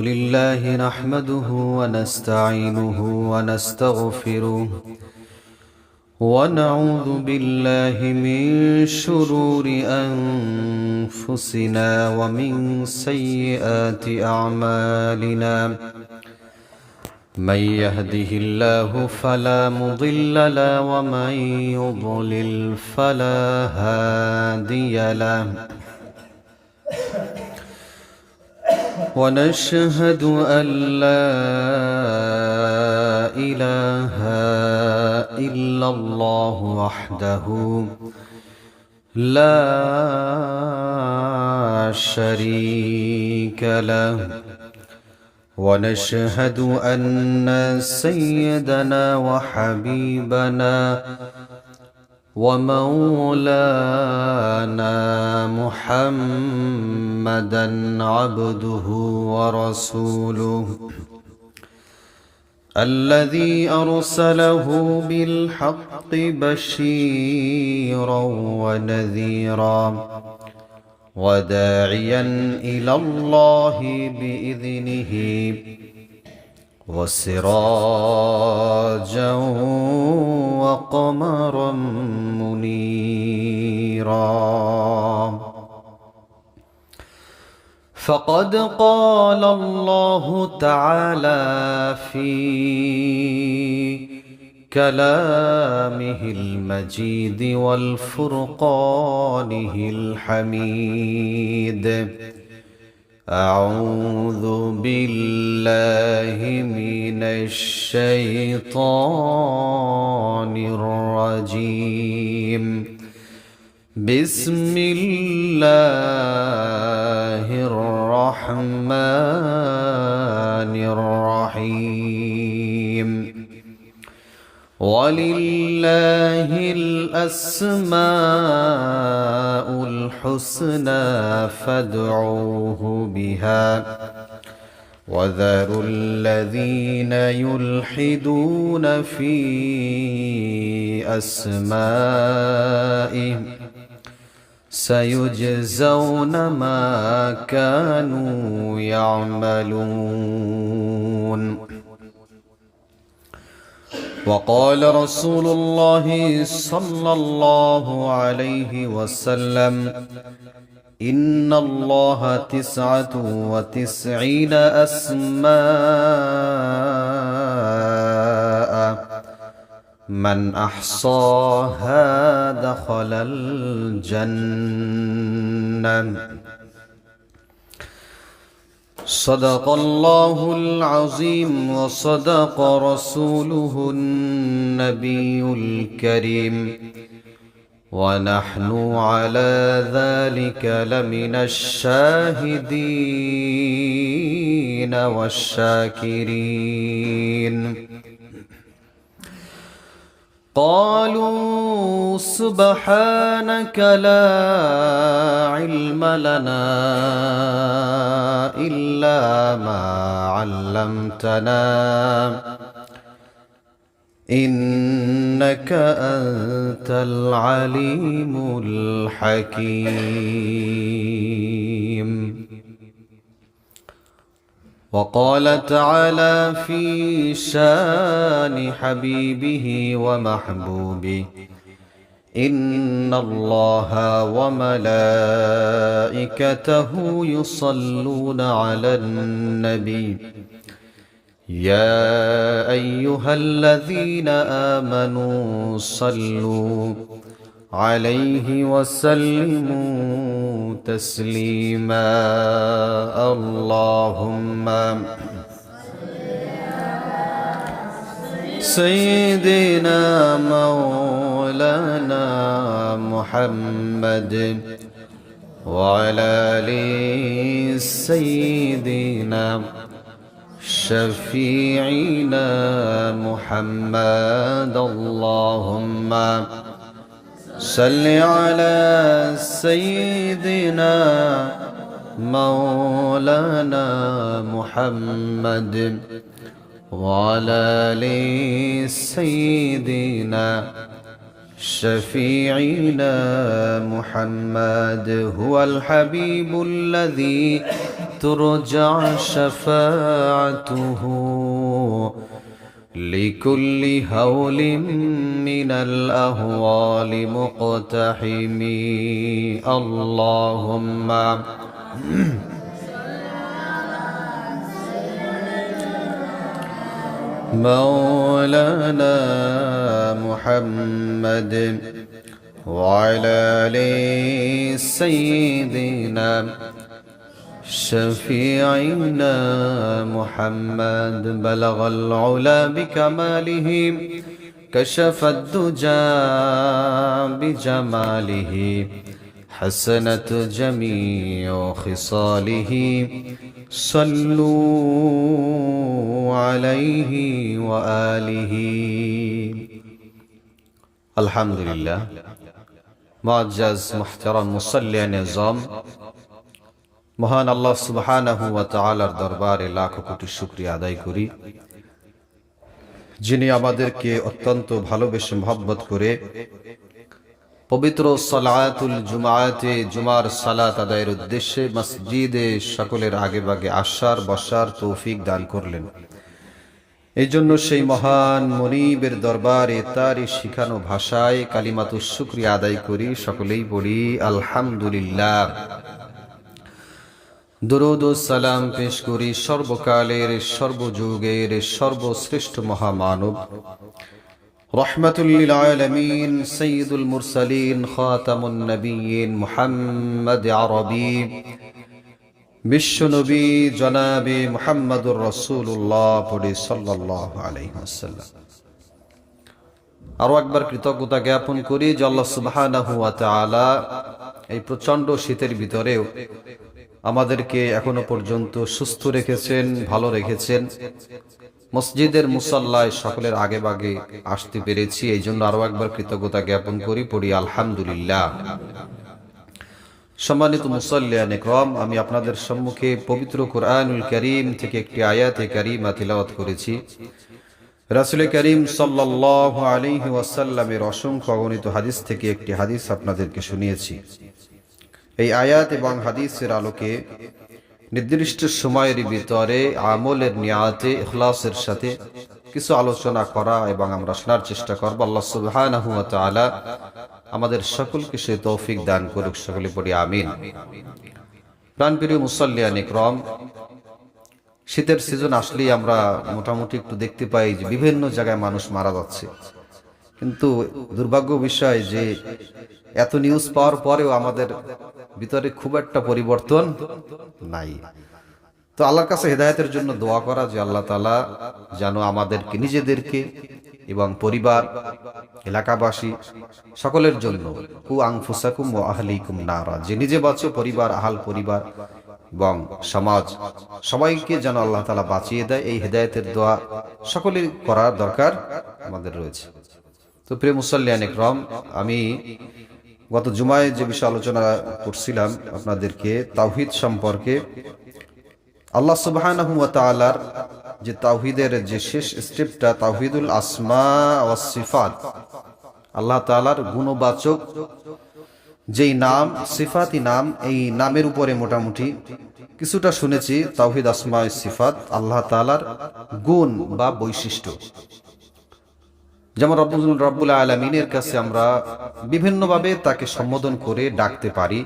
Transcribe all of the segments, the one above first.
لله نحمده ونستعينه ونستغفره ونعوذ بالله من شرور أنفسنا ومن سيئات أعمالنا من يهده الله فلا مضل له ومن يضلل فلا هادي له ونشهد أن لا إله إلا الله وحده لا شريك له ونشهد أن سيدنا وحبيبنا ومولانا محمدا عبده ورسوله الذي أرسله بالحق بشيرا ونذيرا وداعيا إلى الله بإذنه وسراجا وقمرا منيرا فقد قال الله تعالى في كلامه المجيد والفرقانه الحميد أعوذ بالله من الشيطان الرجيم بسم الله الرحمن الرحيم ولله الأسماء الحسنى فادعوه بها وذروا الذين يلحدون في أسمائه سيجزون ما كانوا يعملون وقال رسول الله صلى الله عليه وسلم إن الله 99 أسماء من أحصاها دخل الجنة صدق الله العظيم وصدق رسوله النبي الكريم ونحن على ذلك لمن الشاهدين والشاكرين قالوا سبحانك لا علم لنا إلا ما علمتنا إنك أنت العليم الحكيم وقال تعالى في شان حبيبه ومحبوبه إن الله وملائكته يصلون على النبي يا أيها الذين آمنوا صلوا عليه وسلموا تسليما اللهم سيدنا مولانا محمد وعلى آل سيدنا شفيعنا محمد اللهم صل على سيدنا مولانا محمد وعلى آل سيدنا شفيعنا محمد هو الحبيب الذي ترجع شفاعته لكل هول من الأهوال مقتحم اللهم مولانا محمد وعلى آل سيدنا شفيعنا محمد بلغ العلا بكماله كشف الدجى بجماله حسنت جميع خصاله صلوا عليه وآله الحمد لله معزز محترم মুসাল্লি নিজাম মহান আল্লাহ সুবহানাহু ওয়া তাআলার দরবারে লাখ কোটি শুকরিয়া আদায় করি যিনি আমাদেরকে অত্যন্ত ভালোবেসে মহব্বত করে পবিত্র সালাতুল জুমাতে জুমার সালাত আদায়ের উদ্দেশ্যে মসজিদে সকলের আগে ভাগে আসার বসার তৌফিক দান করলেন। এই জন্য সেই মহান মনিবের দরবারে তারই শিখানো ভাষায় কালিমাতুশ শুকরিয়া আদায় করি, সকলেই পড়ি আলহামদুলিল্লাহ। দরুদ ও সালাম পেশ করি সর্বকালের সর্বযুগের সর্বশ্রেষ্ঠ মহামানব রহমাতুল লিল আলামিন সাইয়্যিদুল মুরসালিন খাতামুন নবিয়্যিন মুহাম্মদ আরবি বিশ্বনবী জনাবে মুহাম্মদুর রাসূলুল্লাহ পড়ি সাল্লাল্লাহু আলাইহি ওয়াসাল্লাম। আরো একবার কৃতজ্ঞতা জ্ঞাপন করি যে আল্লাহ সুবহানাহু ওয়া তাআলা এই প্রচন্ড শীতের ভিতরেও আমাদেরকে এখনো পর্যন্ত সুস্থ রেখেছেন, ভালো রেখেছেন। মসজিদের মুসাল্লায় সকলের আগে ভাগে আসতে পেরেছি, এই জন্য আরো একবার কৃতজ্ঞতা জ্ঞাপন করি, পড়ি আলহামদুলিল্লাহ। সম্মানিত মুসাল্লিয়ান ইকরাম, আমি আপনাদের সম্মুখে পবিত্র কুরআনুল কারীম থেকে একটি আয়াতে কারীমা তিলাওয়াত করেছি। রাসূল করিম সাল্লাল্লাহু আলাইহি ওয়াসাল্লামের অসংখ্য অগণিত হাদিস থেকে একটি হাদিস আপনাদেরকে শুনিয়েছি। এই আয়াত এবং হাদিসের আলোকে নির্দিষ্ট সময়ের ভিতরে আমলের নিয়াতে ইখলাসের সাথে কিছু আলোচনা করা এবং আমরা শোনার চেষ্টা করব। আল্লাহ সুবহানাহু ওয়া তাআলা আমাদের সকলকে সে তৌফিক দান করুক, সকলে পড়ি আমিন। প্রাণপ্রিয় মুসাল্লিয়ান ইকরাম, শীতের সিজন আসলেই আমরা মোটামুটি একটু দেখতে পাই যে বিভিন্ন জায়গায় মানুষ মারা যাচ্ছে, কিন্তু দুর্ভাগ্য বিষয় যে এত নিউজ পাওয়ার পরেও আমাদের ভিতরে খুব একটা পরিবর্তন নাই। তো আল্লাহর কাছে হেদায়েতের জন্য দোয়া করা যে আল্লাহ তাআলা যেন আমাদেরকে, নিজেদেরকে এবং পরিবার, এলাকাবাসী সকলের জন্য কু আনফুসাকুম ওয়া আহলিকুম নারা, যে নিজে বাঁচো, পরিবার, আহাল পরিবার এবং সমাজ সবাইকে যেন আল্লাহ তাআলা বাঁচিয়ে দেয়। এই হেদায়েতের দোয়া সকলের করার দরকার আমাদের রয়েছে। তো প্রিয় মুসাল্লিয়ান ইকরাম, আমি গত জুমায় যে বিষয়ে আলোচনা করছিলাম আপনাদেরকে তাওহীদ সম্পর্কে, আল্লাহ সুবহানাহু ওয়া তাআলার যে তাওহীদের যে শেষ স্টেপটা তাওহীদুল আসমা ওয়াস সিফাত, আল্লাহ তাআলার গুণবাচক যেই নাম, সিফাতি নাম, এই নামের উপরে মোটামুটি কিছুটা শুনেছি। তাওহীদ আসমা ওয়াস সিফাত, আল্লাহ তাআলার গুণ বা বৈশিষ্ট্য, যেমন রব্বুল আলামিনের কাছে আমরা বিভিন্নভাবে তাকে সম্বোধন করে ডাকতে পারি।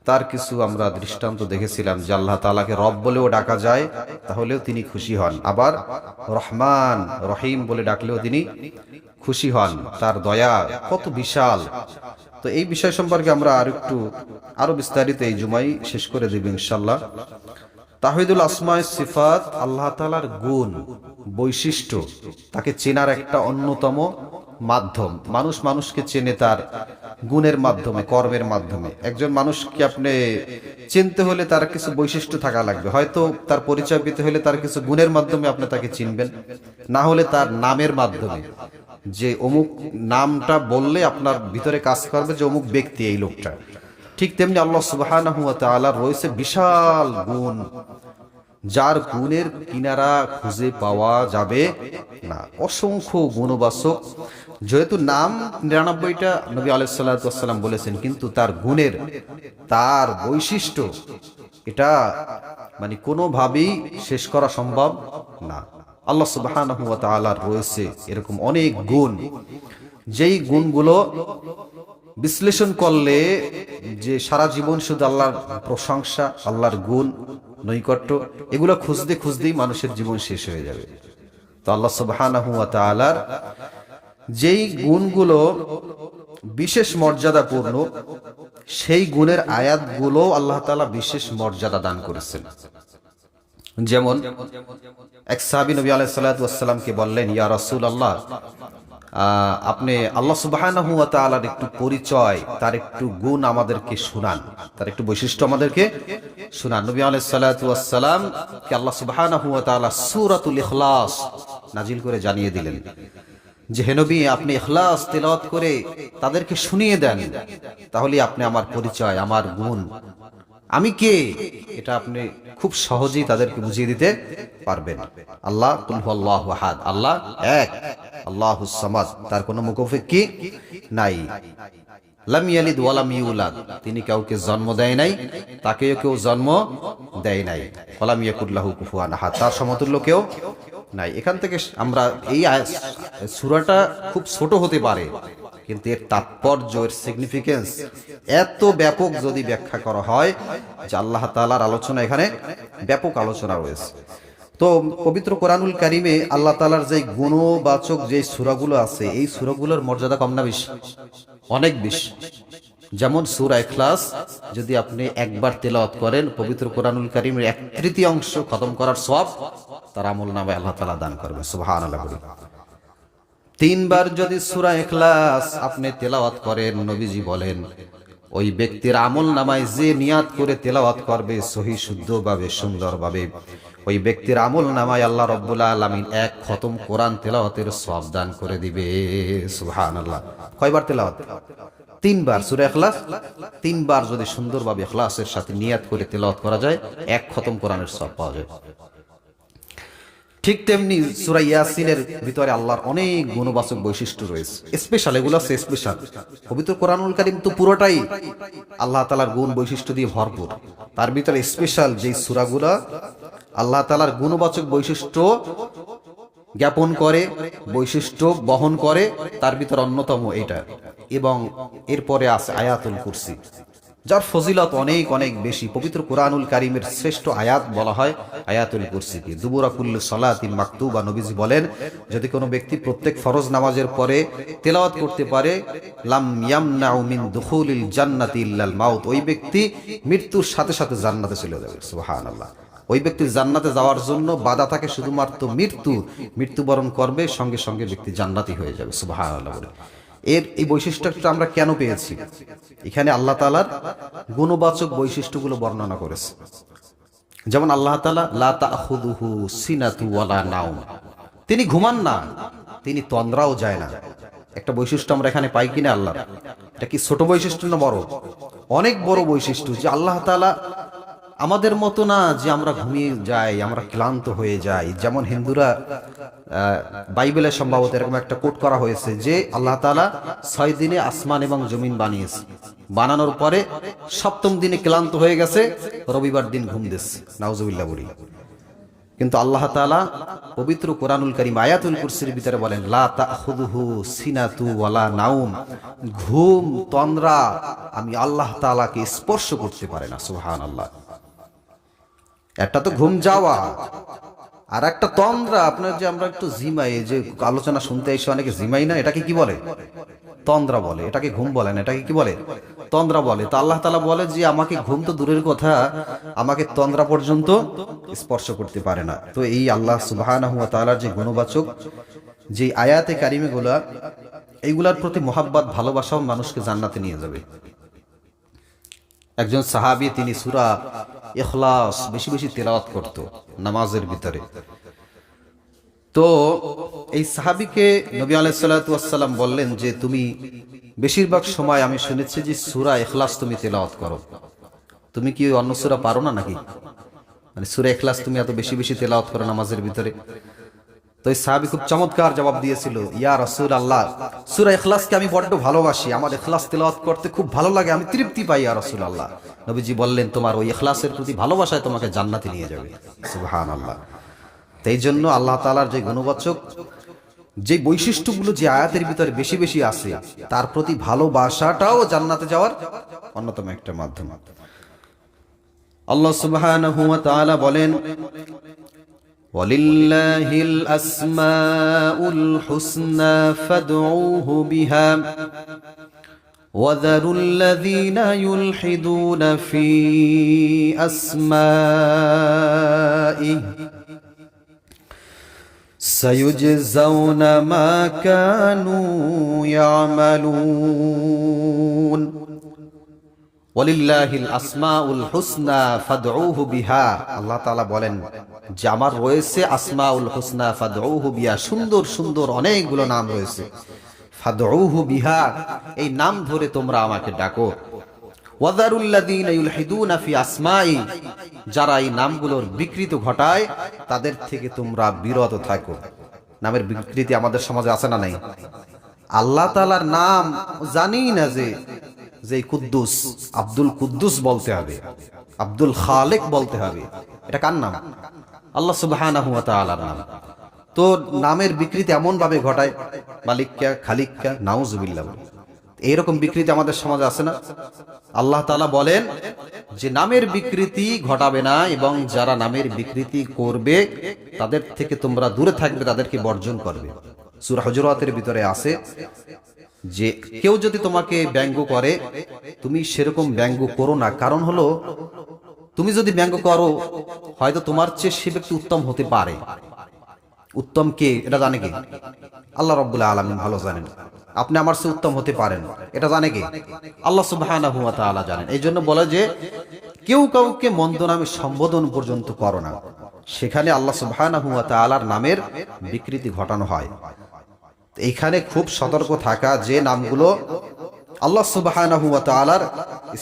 তার কিছু আমরা দৃষ্টান্ত দেখেছিলাম যে আল্লাহ তাআলাকে রব বলেও ডাকা যায়, তাহলেও তিনি খুশি হন। আবার রহমান রহিম বলে ডাকলেও তিনি খুশি হন। তার দয়া কত বিশাল। তো এই বিষয় সম্পর্কে আমরা আরো বিস্তারিত এই জুমাই শেষ করে দেব ইনশাআল্লাহ। তাওহীদুল আসমা ওয়াস সিফাত, আল্লাহ তাআলার গুণ, বৈশিষ্ট্য, তাকে চেনার একটা অন্যতম মাধ্যম। মানুষ মানুষকে চেনে তার গুণের মাধ্যমে, কর্মের মাধ্যমে। একজন মানুষকে আপনি চিনতে হলে তার কিছু বৈশিষ্ট্য থাকা লাগবে, হয়তো তার পরিচয় পেতে হলে তার কিছু গুণের মাধ্যমে আপনি তাকে চিনবেন, না হলে তার নামের মাধ্যমে, যে অমুক নামটা বললে আপনার ভিতরে কাজ করবে যে অমুক ব্যক্তি এই লোকটা। ঠিক তেমনি আল্লাহ সুবহানাহু ওয়া তাআলা রয়েছে বিশাল গুণ, যার গুণের কিনারা খুঁজে পাওয়া যাবে না। অসংখ্য গুণবাচক যেহেতু নাম ৯৯টা নবী আলাইহিস সালাতু ওয়াস সালাম বলেছেন, কিন্তু তার গুণের, তার বৈশিষ্ট্য, এটা মানে কোনোভাবেই শেষ করা সম্ভব না। আল্লাহ সুবহানাহু ওয়া তাআলার রয়েছে এরকম অনেক গুণ, যেই গুণগুলো বিশ্লেষণ করলে যে সারা জীবন শুধু আল্লাহর প্রশংসা, আল্লাহর গুণ, নৈকট্য, এগুলো খুঁজতে খুঁজতেই মানুষের জীবন শেষ হয়ে যাবে। তো আল্লাহ সুবহানাহু ওয়া তাআলার যেই গুণগুলো বিশেষ মর্যাদাপূর্ণ, সেই গুণের আয়াতগুলো আল্লাহ তাআলা বিশেষ মর্যাদা দান করেছেন। যেমন এক সাহাবী নবী আলাইহিস সালাতু ওয়াস সালামকে বললেন, ইয়া রাসূলুল্লাহ, আপনি আল্লাহ সুবহানাহু ওয়া তাআলার একটু পরিচয়, তার একটু গুণ আমাদেরকে শুনান, তার একটু বৈশিষ্ট্য আমাদেরকে শুনান। নবী আলাইহিস সালাতু ওয়াস সালাম কে আল্লাহ সুবহানাহু ওয়া তাআলা সূরাতুল ইখলাস নাজিল করে জানিয়ে দিলেন যে, হে নবী, আপনি ইখলাস তেলাওয়াত করে তাদেরকে শুনিয়ে দেন, তাহলে আপনি আমার পরিচয়, আমার গুণ, আমি কে, এটা আপনি খুব সহজেই তাদেরকে বুঝিয়ে দিতে পারবেন। আল্লাহ কুল হুয়াল্লাহু আহাদ, আল্লাহ এক, আল্লাহুস সামাদ, তার কোনো মুখাপেক্ষী নাই। লাম ইয়ালিদ ওয়া লাম ইউলাদ, তিনি কাউকে জন্ম দেয় নাই, তাকেও কেউ জন্ম দেয় নাই। ওয়া লাম ইয়াকুল লাহু কুফুয়ান আহাদ, তার সমতুল্য কেউ নাই। এখান থেকে আমরা এই সূরাটা খুব ছোট হতে পারে, কিন্তু এর তাৎপর্য, এর সিগনিফিকেন্স এত ব্যাপক যদি ব্যাখ্যা করা হয় যে আল্লাহ তাআলার আলোচনা, এখানে ব্যাপক আলোচনা রয়েছে। তো পবিত্র কোরআনুল কারিমে আল্লাহ তাআলার যে গুণবাচক যে সূরাগুলো আছে, এই সূরাগুলোর মর্যাদা কম না বেশি? অনেক বেশি। যেমন সূরা ইখলাস যদি আপনি একবার তেলাওয়াত করেন, পবিত্র কোরআনুল কারিমের 1/3 খতম করার সওয়াব তার আমলনামায় আল্লাহ তাআলা দান করবেন। সুবহানাল্লাহ। 3 বার যদি সূরা ইখলাস আপনি তেলাওয়াত করেন, নবীজি বলেন ওই ব্যক্তির আমলনামায় যে নিয়াত করে তেলাওয়াত করবে সহি শুদ্ধভাবে, সুন্দরভাবে, ওই ব্যক্তির আমলনামায় আল্লাহ রাব্বুল আলামিন 1 খতম কোরআন তেলাওয়াতের সওয়াব দান করে দিবে। সুবহানাল্লাহ। কয়বার তেলাওয়াত? 3 বার। সূরা ইখলাস 3 বার যদি সুন্দরভাবে ইখলাসের সাথে নিয়াত করে তেলাওয়াত করা যায়, 1 খতম কোরআনের সওয়াব পাওয়া যায়। ঠিক তেমনি সূরা ইয়াসিনের ভিতরে আল্লাহর অনেক গুণবাচক বৈশিষ্ট্য রয়েছে, স্পেশাল, এগুলো আছে স্পেশাল। পবিত্র কোরআনুল কারীম তো পুরোটাই আল্লাহ তাআলার গুণ বৈশিষ্ট্য দিয়ে ভরপুর। তার ভিতরে স্পেশাল যেই সূরাগুলো আল্লাহ তাআলার গুণবাচক বৈশিষ্ট্য জ্ঞাপন করে, বৈশিষ্ট্য বহন করে, তার ভিতর অন্যতম এটা। এবং এরপরে আছে আয়াতুল কুরসি, যার ফজিলত অনেক অনেক বেশি। পবিত্র কোরআনুল কারীমের শ্রেষ্ঠ আয়াত বলা হয় আয়াতুল কুরসিকে। দুবুরা কুল্লু সালাতিন মাকতুবা, নবীজি বলেন যদি কোনো ব্যক্তি প্রত্যেক ফরজ নামাজের পরে তেলাওয়াত করতে পারে, লাম ইয়ামনাউ মিন দুখুলিল জান্নাতি ইল্লাল মাউত, ওই ব্যক্তি মৃত্যুর সাথে সাথে জান্নাতে চলে যাবে। সুবহানাল্লাহ। ওই ব্যক্তি জান্নাতে যাওয়ার জন্য বাধা থাকে শুধুমাত্র মৃত্যুবরণ করবে, সঙ্গে সঙ্গে ব্যক্তি জান্নাতি হয়ে যাবে। সুবহানাল্লাহ। এর এই বৈশিষ্ট্যটা আমরা কেন পেয়েছি? এখানে আল্লাহ তাআলার গুণবাচক বৈশিষ্ট্যগুলো বর্ণনা করেছে। যেমন আল্লাহ তাআলা লা তাখুযুহু সিনাতু ওয়ালা নাওম, তিনি ঘুমান না, তিনি তন্দ্রাও যায় না। একটা বৈশিষ্ট্য আমরা এখানে পাই কিনা আল্লাহর? এটা কি ছোট বৈশিষ্ট্য না বড়? অনেক বড় বৈশিষ্ট্য, যে আল্লাহ তাআলা আমাদের মতো না যে আমরা ঘুমিয়ে যাই, আমরা ক্লান্ত হয়ে যাই। যেমন হিন্দুরা বাইবেলে সম্ভবত এরকম একটা কোট করা হয়েছে যে আল্লাহ তাআলা 6 দিনে আসমান এবং জমিন বানিয়েছে, বানানোর পরে 7ম দিনে ক্লান্ত হয়ে গেছে, রবিবার দিন ঘুম দিয়েছে। নাউজুবিল্লাহ বলি। কিন্তু আল্লাহ তাআলা পবিত্র কোরআনুল কারীম আয়াতুল কুরসির ভিতরে বলেন লা তাখুযুহু সিনাতু ওয়ালা নাওম, ঘুম তন্দ্রা আমি আল্লাহ তাআলাকে স্পর্শ করতে পারে না। সুবহানাল্লাহ। একটা তো ঘুম যাওয়া, আর একটা তন্দ্রা। আপনার যে আমরা একটু জিমাই, যে আলোচনা শুনতে এসে অনেকে জিমাই না, এটাকে কি বলে? তন্দ্রা বলে। এটাকে ঘুম বলে না, এটাকে কি বলে? তন্দ্রা বলে। তো আল্লাহ তাআলা বলে যে আমাকে ঘুম তো দূরের কথা, আমাকে তন্দ্রা পর্যন্ত স্পর্শ করতে পারে না। তো এই আল্লাহ সুবহানাহু ওয়া তাআলার যে গুণবাচক যে আয়াতে কারিমেগুলা, এইগুলার প্রতি মহাব্বত, ভালোবাসাও মানুষকে জান্নাতে নিয়ে যাবে। একজন সাহাবী, তিনি সূরা ইখলাস বেশি বেশি তেলাওয়াত করত নামাজের ভিতরে। তো এই সাহাবীকে নবী আলাইহিস সালাতু ওয়াস সালাম বললেন যে তুমি বেশিরভাগ সময় আমি শুনেছি যে সূরা ইখলাস তুমি তেলাওয়াত করো, তুমি কি অন্য সূরা পারো না নাকি? মানে সূরা ইখলাস তুমি এত বেশি বেশি তেলাওয়াত করো নামাজের ভিতরে। তো এই সাহাবী খুব চমৎকার জবাব দিয়েছিল, ইয়া রাসূলুল্লাহ, সূরা ইখলাসকে আমি বড্ড ভালোবাসি, আমার ইখলাস তিলাওয়াত করতে খুব ভালো লাগে, আমি তৃপ্তি পাই ইয়া রাসূলুল্লাহ। নবীজি বললেন, তোমার ওই ইখলাসের প্রতি ভালোবাসায় তোমাকে জান্নাতে নিয়ে যাবে। সুবহানাল্লাহ। তাই জন্য আল্লাহ তাআলার যে গুণবাচক যে বৈশিষ্ট্যগুলো যে আয়াতের ভিতরে বেশি বেশি আছে, তার প্রতি ভালোবাসাটাও জান্নাতে যাওয়ার অন্যতম একটা মাধ্যম। আল্লাহ সুবহানাহু ওয়া তাআলা বলেন, ওয়ালিল্লাহিল আসমাউল হুসনা ফাদউহু বিহা ওয়াযারুল লাযীনা ইউলহিদুনা ফি আসমাইহি সায়ুজজাউনা মা কানু ইয়ামালুন। ওয়ালিল্লাহিল আসমাউল হুসনা ফাদউহু বিহা। আল্লাহ তাআলা বলেন যে আমার রয়েছে আসমাউল হুসনা ফাদউহু বিহা, সুন্দর সুন্দর অনেকগুলো নাম রয়েছে। ফাদউহু বিহা, এই নাম ধরে তোমরা আমাকে ডাকো। ওয়াযারুল লাযীনা ইউলহিদুনা ফি আসমাই, যারা এই নামগুলোর বিকৃতি ঘটায় তাদের থেকে তোমরা বিরত থাকো। নামের বিকৃতি আমাদের সমাজে আছে না নাই? আল্লাহ তাআলার নাম জানি না যে কুদ্দুস, আব্দুল কুদ্দুস বলতে হবে, আব্দুল খালেক বলতে হবে। এটা কার নাম? আল্লাহ সুবহানাহু ওয়া তাআলার নাম। তো নামের বিকৃতি এমন ভাবে ঘটায়, মালিক্কা, খালিক্কা, নাউজুবিল্লাহ, এইরকম বিকৃতি আমাদের সমাজে আছে না? আল্লাহ তাআলা বলেন যে নামের বিকৃতি ঘটাবে না, এবং যারা নামের বিকৃতি করবে তাদের থেকে তোমরা দূরে থাকবে, তাদেরকে বর্জন করবে। সূরা হুজুরাতের ভিতরে আছে যে কেউ যদি তোমাকে ব্যঙ্গ করে, তুমি সেরকম ব্যঙ্গ করো না। কারণ হলো, তুমি যদি ব্যঙ্গ করো, হয়তো তোমার চেয়ে সে ব্যক্তি উত্তম হতে পারে। উত্তম কে এটা জানে কে? আল্লাহ রাব্বুল আলামিন ভালো জানেন। আপনি আমার চেয়ে উত্তম হতে পারেন, এটা জানে কে? আল্লাহ সুবহানাহু ওয়া তাআলা জানেন। এই জন্য বলে যে কেউ কাউকে মন্দ নামে সম্বোধন পর্যন্ত করো না, সেখানে আল্লাহ সুবহানাহু ওয়া তাআলার নামের বিকৃতি ঘটানো হয়। এইখানে খুব সতর্ক থাকা, যে নামগুলো আল্লাহ সুবহানাহু ওয়া তাআলার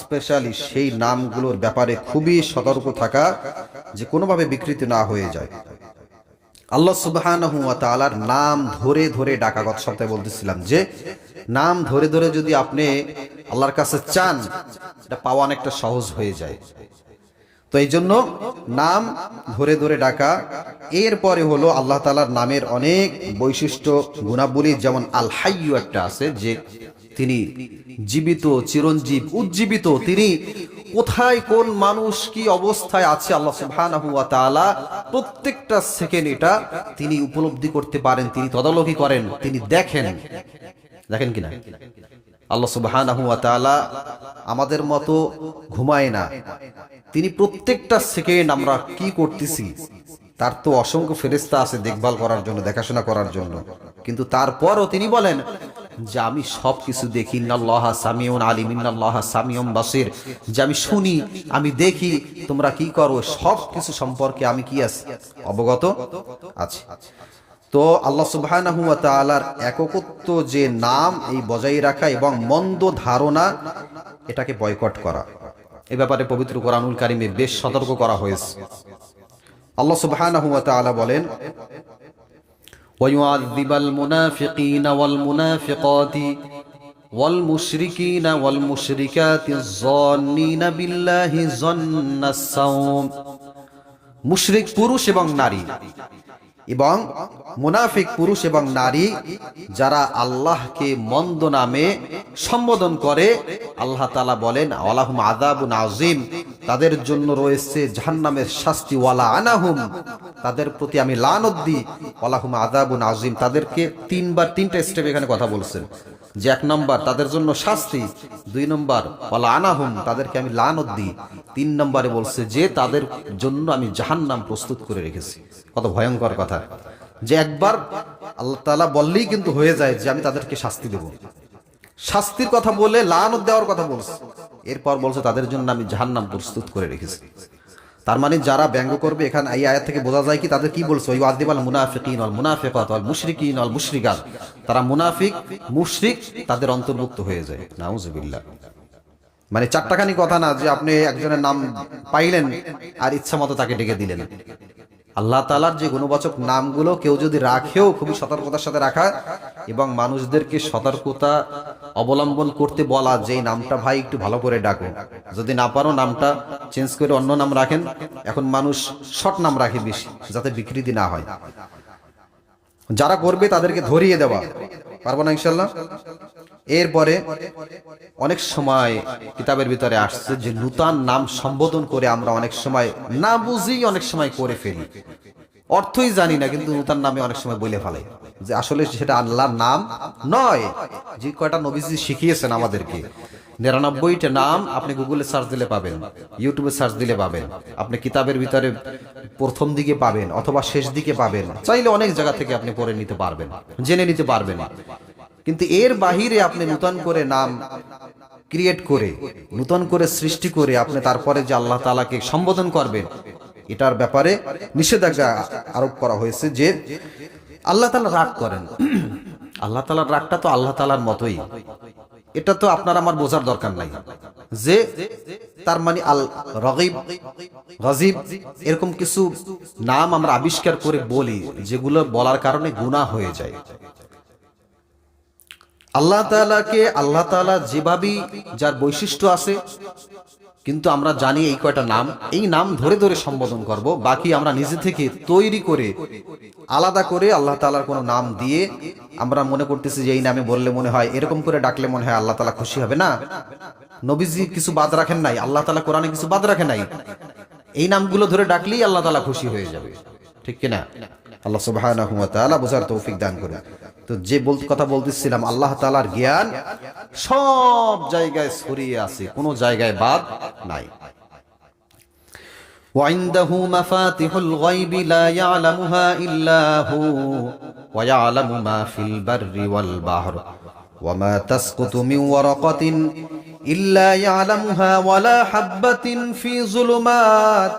স্পেশালি, সেই নামগুলোর ব্যাপারে খুবই সতর্ক থাকা, যে কোনোভাবে বিকৃতি না হয়ে যায়। আল্লাহ সুবহানাহু ওয়া তাআলার নাম ধরে ধরে ডাকা, গত সপ্তাহে বলতেছিলাম যে নাম ধরে ধরে যদি আপনি আল্লাহর কাছে চান, এটা পাওয়া অনেকটা সহজ হয়ে যায়। তো এই জন্য নাম ধরে ধরে ডাকা। এরপরে হলো আল্লাহ তাআলার নামের অনেক বৈশিষ্ট্য গুণাবলী, যেমন আল হাইয়্যু একটা আছে, যে তিনি জীবিত, চিরঞ্জীব, উজ্জীবিত। তিনি কোথায় কোন মানুষ কি অবস্থায় আছে আল্লাহ সুবহানাহু ওয়া তাআলা প্রত্যেকটা সেকেন্ড এটা তিনি উপলব্ধি করতে পারেন, তিনি তদারকি করেন, তিনি দেখেন কিনা? আল্লাহ সুবহানাহু ওয়া তাআলা আমাদের মতো ঘুমায় না। তিনি প্রত্যেকটা সেকেন্ড আমরা কি করতেছি, তার তো অসংখ্য ফেরেশতা আছে দেখভাল করার জন্য, দেখাশোনা করার জন্য, কিন্তু তারপরও তিনি বলেন যে আমি সবকিছু দেখি। ইন্নাল্লাহা সামিউন আলিম, ইন্নাল্লাহা সামিউন বাসির, যে আমি শুনি, আমি দেখি, তোমরা কি করো, সবকিছু সম্পর্কে আমি কি আছি, অবগত আছি। তো আল্লাহ সুবহানাহু ওয়া তাআলার একত্ব যে নাম, এই বজায় রাখা এবং মন্দ ধারণা এটাকে বয়কট করা, এই ব্যাপারে পবিত্র কোরআনুল কারীমে বেশ সতর্ক করা হয়েছে। আল্লাহ সুবহানাহু ওয়া তাআলা বলেন, ওয়ায়ুআযযিবাল মুনাফিকিনা ওয়াল মুনাফিকাতি ওয়াল মুশরিকিনা ওয়াল মুশরিকাতি যান্নিনা বিল্লাহি যান্নাস সাওম। মুশরিক পুরুষ এবং নারী এবং মুনাফিক পুরুষ এবং নারী যারা আল্লাহকে মন্দ নামে সম্বোধন করে, আল্লাহ তাআলা বলেন ওয়ালাহুম আযাবুন আযীম, তাদের জন্য রয়েছে জাহান্নামের শাস্তি। ওয়ালা আনাহুম, তাদের প্রতি আমি লানত দিই। ওয়ালাহুম আযাবুন আযীম, তাদেরকে তিনটা স্টেপ এখানে কথা বলছেন, যে এক নম্বর তাদের জন্য শাস্তি, দুই নম্বর ওয়ালা আনাহুম, তাদেরকে আমি লানত দিই, তিন নম্বরে বলছে যে তাদের জন্য আমি জাহান্নাম প্রস্তুত করে রেখেছি। কত ভয়ঙ্কর কথা, যে একবার আল্লাহ তাআলা বললেই কিন্তু হয়ে যায় যে আমি তাদেরকে শাস্তি দেব। শাস্তির কথা বলে লানত দেওয়ার কথা বলছে, এরপর বলছে তাদের জন্য আমি জাহান্নাম প্রস্তুত করে রেখেছি। তার মানে যারা ব্যঙ্গ করবে, এখানে এই আয়াত থেকে বোঝা যায় কি তাদের কি বলছে, ওয়াযিবাল মুনাফিকিন ওয়াল মুনাফিকাত ওয়াল মুশরিকিন ওয়াল মুশরিকাত, তারা মুনাফিক, মুশরিক, তাদের অন্তর্ভুক্ত হয়ে যায়। নাউজুবিল্লাহ। মানে চারটাখানি কথা না যে আপনি একজনের নাম পাইলেন আর ইচ্ছা মতো তাকে ডেকে দিলেন। আল্লাহ তাআলার যে গুণবাচক নামগুলো কেউ যদি রাখেও খুবই সতর্কতার সাথে রাখা, এবং মানুষদেরকে সতর্কতা অবলম্বন করতে বলা যে এই নামটা ভাই একটু ভালো করে ডাকো, যদি না পারো নামটা চেঞ্জ করে অন্য নাম রাখেন। এখন মানুষ শর্ট নাম রাখে বেশি, যাতে বিকৃতি না হয়। যারা করবে তাদেরকে ধরিয়ে দেওয়া, পারবো না ইনশাল্লাহ। এরপরে অনেক সময় কিতাবের ভিতরে আসছে যে নূতন নাম সম্বোধন করে আমরা অনেক সময় না বুঝি অনেক সময় করে ফেলি, অর্থই জানি না, কিন্তু নূতন নামে অনেক সময় বলে ফেলে যে আসলে সেটা আল্লাহর নাম নয়। যে কয়টা নবীজি শিখিয়েছেন আমাদেরকে, 99টা নাম আপনি গুগলে সার্চ দিলে পাবেন, ইউটিউবে সার্চ দিলে পাবেন, আপনি কিতাবের ভিতরে প্রথম দিকে পাবেন অথবা শেষ দিকে পাবেন, চাইলে অনেক জায়গা থেকে আপনি পড়ে নিতে পারবেন, জেনে নিতে পারবেন। কিন্তু এর বাহিরে আপনি নূতন করে নাম ক্রিয়েট করে, নূতন করে সৃষ্টি করে আপনি তারপরে যে আল্লাহ তাআলাকে সম্বোধন করবেন, এটার ব্যাপারে নিষেধাজ্ঞা আরোপ করা হয়েছে। যে আল্লাহ তাআলা রাগ করেন, আল্লাহ তাআলার রাগটা তো আল্লাহ তাআলার মতোই, এটা তো আপনার আমার বোঝার দরকার নাই যে তার মানে আল রগীব, গজীব, এরকম কিছু নাম আমরা আবিষ্কার করে বলি যেগুলো বলার কারণে গুনাহ হয়ে যায়। আল্লাহ তাআলাকে আল্লাহ তাআলা যেভাবেই যার বৈশিষ্ট্য আছে, কিন্তু আমরা জানি এই কয়টা নাম, এই নাম ধরে ধরে সম্বোধন করব, বাকি আমরা নিজে থেকে তৈরি করে আলাদা করে আল্লাহ তাআলার কোনো নাম দিয়ে আমরা মনে করতেছি যে এই নামে বললে মনে হয়, এরকম করে ডাকলে মনে হয় আল্লাহ তাআলা খুশি হবে। না, নবীজি কিছু বাদ রাখেন নাই, আল্লাহ তাআলা কোরআনে কিছু বাদ রাখেন নাই, এই নামগুলো ধরে ডাকলেই আল্লাহ তাআলা খুশি হয়ে যাবে, ঠিক কিনা? আল্লাহ সুবহানাহু ওয়া তাআলা বোঝার তৌফিক দান করুন। তো যে কথা বলতেছিলাম, আল্লাহ তাআলার জ্ঞান সব জায়গায় ছড়িয়ে আছে, কোনো জায়গায় বাদ নাই। وعنده مفاتح الغيب لا يعلمها إلا هو ويعلم ما في البر والبحر وما تسقط من ورقة إلا يعلمها ولا حبة في ظلمات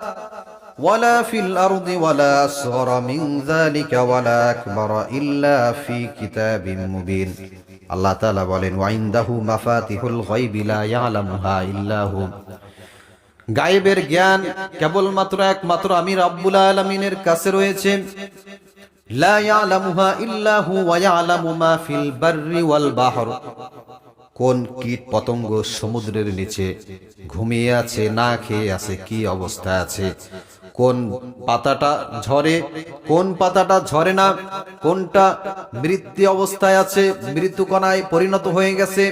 ولا في الأرض ولا أصغر من ذلك ولا أكبر إلا في كتاب مبين। আল্লাহ তাআলা বলেন ওয়াইনদাহু মাফাতিহুল গায়বি লা ইয়ালামুহা ইল্লা হু, গায়েবের জ্ঞান কেবলমাত্র একমাত্র আমি রব্বুল আলামিনের কাছে রয়েছে। লা ইয়ালামুহা ইল্লা হু ওয়া ইয়ালামু মা ফিল বাররি ওয়াল বাহর, কোন কীট পতঙ্গ সমুদ্রের নিচে ঘুমিয়ে আছে, না খেয়ে আছে, কি অবস্থা আছে, কোন পাতাটা ঝরে, কোন পাতাটা ঝরে না, কোনটা মৃত্যু অবস্থায় আছে, মৃত্যুকণায় পরিণত হয়ে গেছে,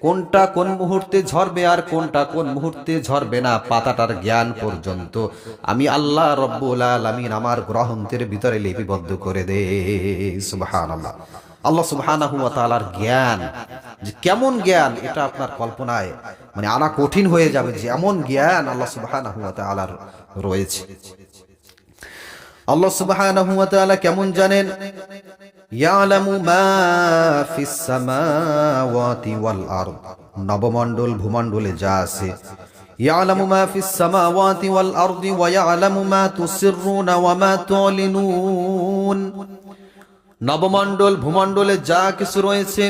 কোনটা কোন মুহূর্তে ঝরবে আর কোনটা কোন মুহূর্তে ঝরবে না, পাতাটার জ্ঞান পর্যন্ত আমি আল্লাহ রব্বুল আলামিন আমার গ্রন্থের ভিতরে লিপিবদ্ধ করে দে। সুবহানাল্লাহ। আল্লাহ সুবহানাহু ওয়া তাআলার জ্ঞান যে কেমন জ্ঞান, এটা আপনার কল্পনায় মানে আনা কঠিন হয়ে যাবে, যে এমন জ্ঞান আল্লাহ সুবহানাহু ওয়া তাআলার রয়েছে। আল্লাহ সুবহানাহু ওয়া তাআলা কেমন জানেন? ইয়ালামু মা ফিস সামাওয়াতি ওয়াল আরদ, নবমণ্ডল ভূমণ্ডলে যা আছে, ইয়ালামু মা ফিস সামাওয়াতি ওয়াল আরদি ওয়া ইয়ালামু মা তুসিররুনা ওয়া মা তুলিনুন, নবমণ্ডল ভূমণ্ডলে যা কিছু রয়েছে,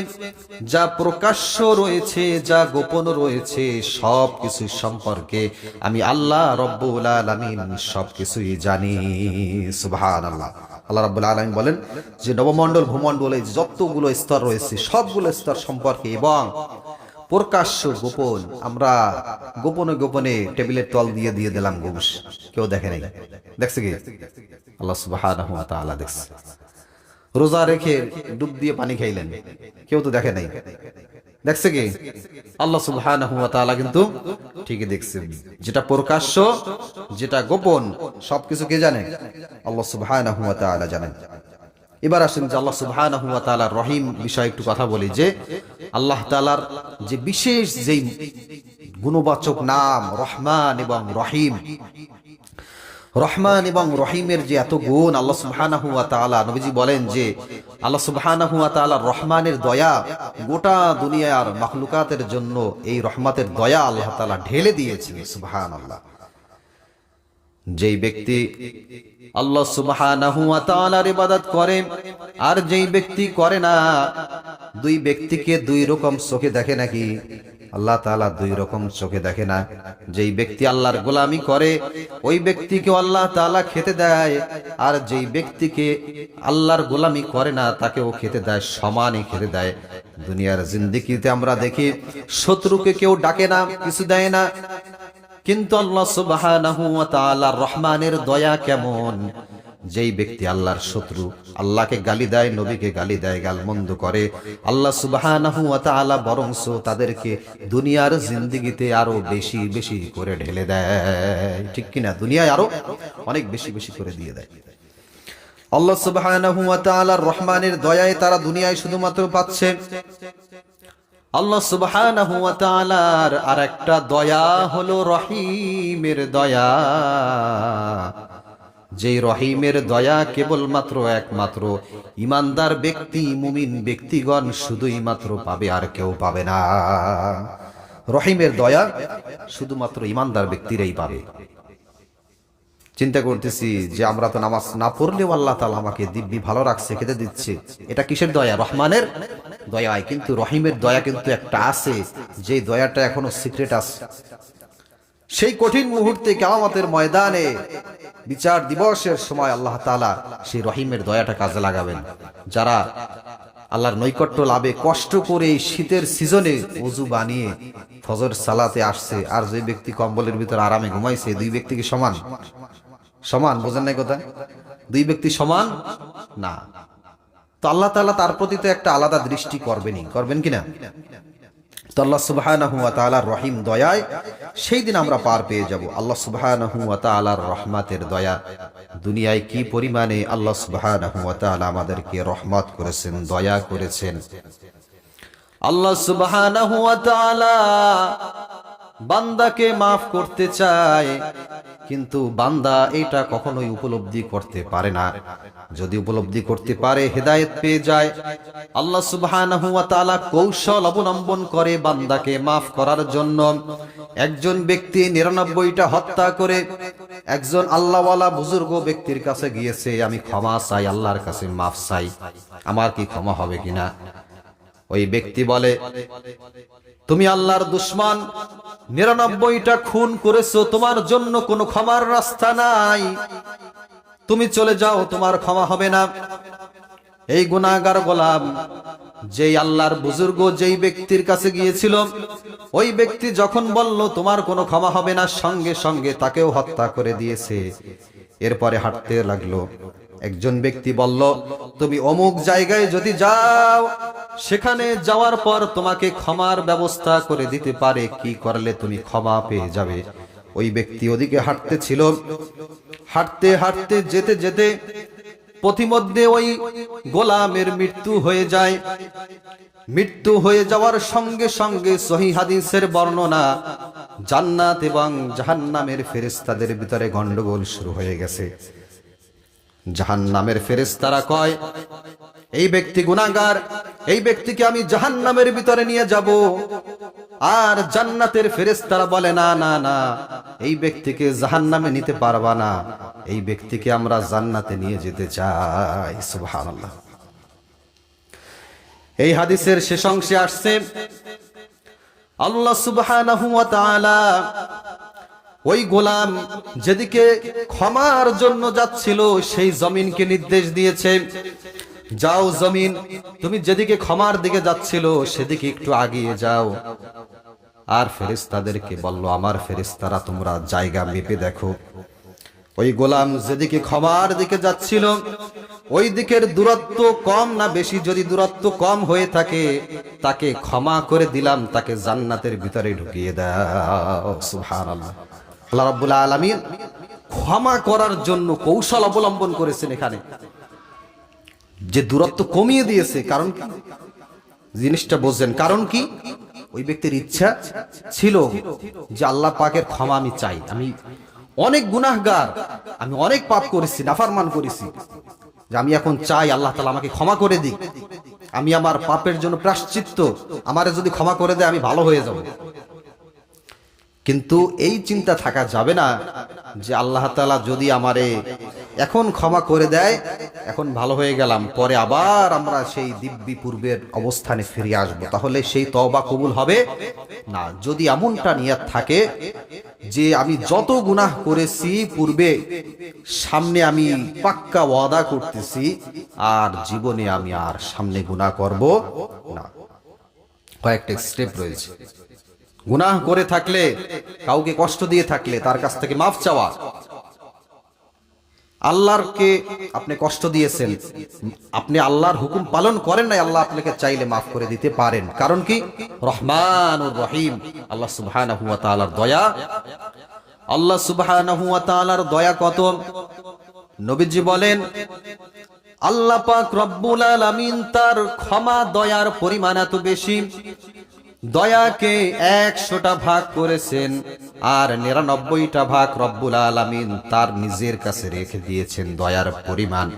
যা প্রকাশ্য রয়েছে, যা গোপন রয়েছে, সব কিছু সম্পর্কে আমি আল্লাহ রব্বুল আলামিন সবকিছুই জানি। সুবহানাল্লাহ। আল্লাহ রাব্বুল আলামিন বলেন যে নবমণ্ডল ভূমণ্ডলে যতগুলো স্তর রয়েছে সবগুলো স্তর সম্পর্কে এবং প্রকাশ্য গোপন, আমরা গোপনে গোপনে টেবিলের তল দিয়ে দিয়ে দিলাম ঘুষ, কেউ দেখে নাই, দেখছে কি? আল্লাহ সুবহানাহু ওয়া তাআলা দেখছে। রোজা রেখে ডুব দিয়ে পানি খাইলেন, কেউ তো দেখে নাই, দেখছে কি? আল্লাহ সুবহানাহু ওয়া তাআলা কিন্তু ঠিকই দেখছে। যেটা প্রকাশ্য, যেটা গোপন, সবকিছু কে জানে? আল্লাহ সুবহানাহু ওয়া তাআলা জানেন। এবার আসেন যে আল্লাহ সুবহানাহু ওয়া তাআলার রহিম বিষয়ে একটু কথা বলি, যে আল্লাহ তাআলার যে বিশেষ যেই গুণবাচক নাম রহমান এবং রহিম, রহমান এবং রহিমের যে এত গুণ আল্লাহ সুবহানাহু ওয়া তাআলা, নবীজি বলেন যে আল্লাহ সুবহানাহু ওয়া তাআলা রহমানের দয়া গোটা দুনিয়ার মাখলুকাতের জন্য, এই রহমতের দয়া আল্লাহ তাআলা ঢেলে দিয়েছেন। সুবহানাল্লাহ। যেই ব্যক্তি আল্লাহ সুবহানাহু ওয়া তাআলার ইবাদত করে আর যেই ব্যক্তি করে না, দুই ব্যক্তিকে দুই রকম চোখে দেখে নাকি? আল্লাহ তাআলা দুই রকম চোখে দেখে না। যেই ব্যক্তি আল্লাহর গোলামি করে ওই ব্যক্তিকে আল্লাহ তাআলা খেতে দেয়, আর যেই ব্যক্তিকে আল্লাহর গোলামি করে না তাকেও খেতে দেয়, সমানই খেতে দেয়। দুনিয়ার জিন্দেগিতে আমরা দেখি শত্রুকে কেউ ডাকে না, কিছু দেয় না, কিন্তু আল্লাহ সুবহানাহু ওয়া তাআলার রহমানের দয়া কেমন! যেই ব্যক্তি আল্লাহর শত্রু, আল্লাহকে গালি দেয়, নবীকে গালি দেয়, গালমন্দ করে, আল্লাহ সুবহানাহু ওয়া তাআলা বরংস তাদেরকে দুনিয়ার জিন্দেগিতে আরো বেশি বেশি করে ঢেলে দেয়, ঠিক কিনা? দুনিয়ায় আরো অনেক বেশি বেশি করে দিয়ে দেয়। আল্লাহ সুবহানাহু ওয়া তাআলার রহমানের দয়ায় তারা দুনিয়ায় শুধুমাত্র পাচ্ছে। আল্লাহ সুবহানাহু ওয়া তাআলার আরেকটা দয়া হলো রহিমের দয়া। যেই রহিমের দয়া কেবলমাত্র একমাত্র ইমানদার ব্যক্তি, মুমিন ব্যক্তিগণ শুধুই মাত্র পাবে, আর কেউ পাবে না। রহিমের দয়া শুধুমাত্র ইমানদার ব্যক্তিরাই পাবে। চিন্তা করতেছি যে আমরা তো নামাজ না পড়লেও আল্লাহ তাআলা আমাকে দিব্যি ভালো রাখছে, খেতে দিচ্ছে। এটা কিসের দয়া? রহমানের দয়ায়। কিন্তু রহিমের দয়া কিন্তু একটা আছে, যে দয়াটা এখনো সিক্রেট আছে। সেই কঠিন মুহূর্তে কিয়ামতের ময়দানে বিচার দিবসের সময় আল্লাহ তাআলা সেই রহিমের দয়াটা কাজে লাগাবেন। যারা আল্লাহর নৈকট্য লাভে কষ্ট করে এই শীতের সিজনে ওযু বানিয়ে ফজর সালাতে আসছে, আর যে ব্যক্তি কম্বলের ভিতর আরামে ঘুমাইছে, দুই ব্যক্তি কি সমান? সমান? বোঝেন নাই কথা? দুই ব্যক্তি সমান না। তো আল্লাহ তাআলা তার প্রতি তো একটা আলাদা দৃষ্টি করবেন কিনা? তো আল্লাহ সুবহানাহু ওয়া তাআলার রহিম দয়ায় সেই দিন আমরা পার পেয়ে যাব। আল্লাহ সুবহানাহু ওয়া তাআলার রহমতের দয়া দুনিয়ায় কি পরিমাণে আল্লাহ সুবহানাহু ওয়া তাআলা আমাদেরকে রহমত করেছেন, দয়া করেছেন। আল্লাহ সুবহানাহু ওয়া তাআলা বান্দাকে মাফ করতে চায়, কিন্তু বান্দা এটা কখনোই উপলব্ধি করতে পারে না। যদি উপলব্ধি করতে পারে, হেদায়েত পেয়ে যায়। আল্লাহ সুবহানাহু ওয়া তাআলা কৌশল অবলম্বন করে বান্দাকে মাফ করার জন্য। একজন ব্যক্তি ৯৯টা হত্যা করে একজন আল্লাহওয়ালা বুজুর্গ ব্যক্তির কাছে গিয়েছে, আমি ক্ষমা চাই, আল্লাহর কাছে মাফ চাই, আমার কি ক্ষমা হবে কিনা? ওই ব্যক্তি বলে, তুমি আল্লাহর দুশমন, ৯৯টা খুন করেছো, তোমার জন্য কোনো ক্ষমার রাস্তা নাই, তুমি চলে যাও, তোমার ক্ষমা হবে না। এই গুনাহগার গোলাম যেই আল্লাহর বুজুর্গ যেই ব্যক্তির কাছে গিয়েছিল, ওই ব্যক্তি যখন বলল তোমার কোনো ক্ষমা হবে না, সঙ্গে সঙ্গে তাকেও হত্যা করে দিয়েছে। এরপরে হাঁটতে লাগলো। একজন ব্যক্তি বলল, তুমি অমুক জায়গায় যদি যাও, সেখানে যাওয়ার পর তোমাকে ক্ষমার ব্যবস্থা করে দিতে পারে, কি করলে তুমি ক্ষমা পেয়ে যাবে। ওই ব্যক্তি ওদিকে হাঁটতে ছিল। হাঁটতে হাঁটতে যেতে যেতে পথিমধ্যে ওই গোলামের মৃত্যু হয়ে যায়। মৃত্যু হয়ে যাওয়ার সঙ্গে সঙ্গে সহিহ হাদিসের বর্ণনা, জান্নাত এবং জাহান্নামের ফেরেশতাদের ভিতরে গন্ডগোল শুরু হয়ে গেছে। জাহান্নামের ফেরেশতারা কয়, এই ব্যক্তি গুনাহগার, এই ব্যক্তিকে আমি জাহান্নামের ভিতরে নিয়ে যাব। আর জান্নাতের ফেরেশতারা বলে, না না না, এই ব্যক্তিকে জাহান্নামে নিতে পারবা না, এই ব্যক্তিকে আমরা জান্নাতে নিয়ে যেতে চাই। সুবহানাল্লাহ। এই হাদিসের শেষ অংশে আসছে, আল্লাহ সুবহানাহু ওয়া তাআলা ওই গোলাম যেদিকে ক্ষমার জন্য যাচ্ছিল সেই জমিনকে নির্দেশ দিয়েছে, যাও জমিন, তুমি যেদিকে ক্ষমার দিকে যাচ্ছিল সেদিকে একটু আগিয়ে যাও। আর ফেরেশতাদেরকে বলল, আমার ফেরেশতারা তোমরা জায়গা মেপে দেখো। ওই গোলাম যেদিকে ক্ষমার দিকে যাচ্ছিল ওই দিকের দূরত্ব কম না বেশি? যদি দূরত্ব কম হয়ে থাকে, তাকে ক্ষমা করে দিলাম, তাকে জান্নাতের ভিতরে ঢুকিয়ে দাও। সুবহানাল্লাহ। আল্লাহ রাব্বুল আলামিন ক্ষমা করার জন্য কৌশল অবলম্বন করেছেন এখানে, যে দূরত্ব কমিয়ে দিয়েছে। কারণ কি? জিনিসটা বুঝছেন? কারণ কি? ওই ব্যক্তির ইচ্ছা ছিল যে আল্লাহ পাকের ক্ষমা আমি চাই, আমি অনেক গুনাহগার, আমি অনেক পাপ করেছি, নাফরমান করেছি, যে আমি এখন চাই আল্লাহ তাআলা আমাকে ক্ষমা করে দিক, আমি আমার পাপের জন্য প্রায়শ্চিত্ত, আমারে যদি ক্ষমা করে দেয় আমি ভালো হয়ে যাব। কিন্তু এই চিন্তা থাকা যাবে না যে আল্লাহ তাআলা যদি আমারে এখন ক্ষমা করে দেয়, এখন ভালো হয়ে গেলাম, পরে আবার আমরা সেই দিব্যি পূর্বের অবস্থানে ফিরে আসব, তাহলে সেই তওবা কবুল হবে না। যদি এমনটা নিয়ত থাকে যে আমি যত গুনাহ করেছি পূর্বে, সামনে আমি পাক্কা ওয়াদা করতেছি আর জীবনে আমি আর সামনে গুনাহ করব না। কয়েকটা স্টেপ রয়েছে। গুনাহ করে থাকলে, কাউকে কষ্ট দিয়ে থাকলে তার কাছ থেকে মাফ চাওয়া। আল্লাহকে আপনি কষ্ট দিয়েছেন, আপনি আল্লাহর হুকুম পালন করেন নাই, আল্লাহ আপনাকে চাইলে মাফ করে দিতে পারেন। কারণ কি? রহমানুর রহিম, আল্লাহ সুবহানাহু ওয়া তাআলার দয়া। আল্লাহ সুবহানাহু ওয়া তাআলার দয়া কত? নবীজি বলেন আল্লাহ পাক রব্বুল আলামিন তার ক্ষমা দয়ার পরিমাণ এত বেশি, দয়াকে 100টা ভাগ করেছেন আর 99টা ভাগ রব্বুল আলামিন তার নিজের কাছে রেখে দিয়েছেন দয়ার পরিমাণ,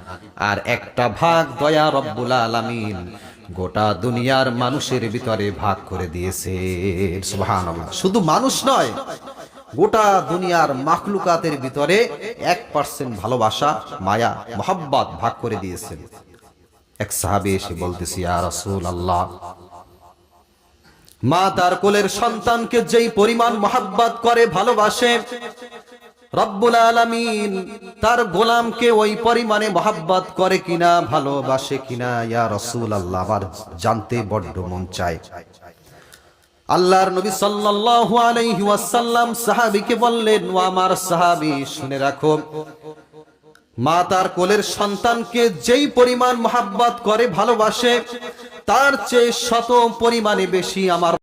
আর একটা ভাগ দয়া রব্বুল আলামিন গোটা দুনিয়ার মানুষের ভিতরে ভাগ করে দিয়েছে। সুবহানাল্লাহ। শুধু মানুষ নয়, গোটা দুনিয়ার মাখলুকাতের ভিতরে 1% ভালোবাসা, মায়া, মোহাব্বত ভাগ করে দিয়েছেন। এক সাহাবী এসে বলতেছে, ইয়া রাসূলুল্লাহ, মা তার কোলের সন্তানকে যেই পরিমাণ মোহাব্বত করে, ভালোবাসে, রব্বুল আলামিন তার গোলামকে ওই পরিমাণে মোহাব্বত করে কিনা, ভালোবাসে কিনা ইয়া রাসূলুল্লাহ, আমার জানতে বড্ড মন চায়। আল্লাহর নবী সাল্লাল্লাহু আলাইহি ওয়াসাল্লাম সাহাবীকে বললেন, ও আমার সাহাবী, শুনে রাখো, মা তার কোলের সন্তানকে যেই পরিমাণ মোহাব্বত করে, ভালোবাসে, তার চেয়ে শত পরিমাণে বেশি আমার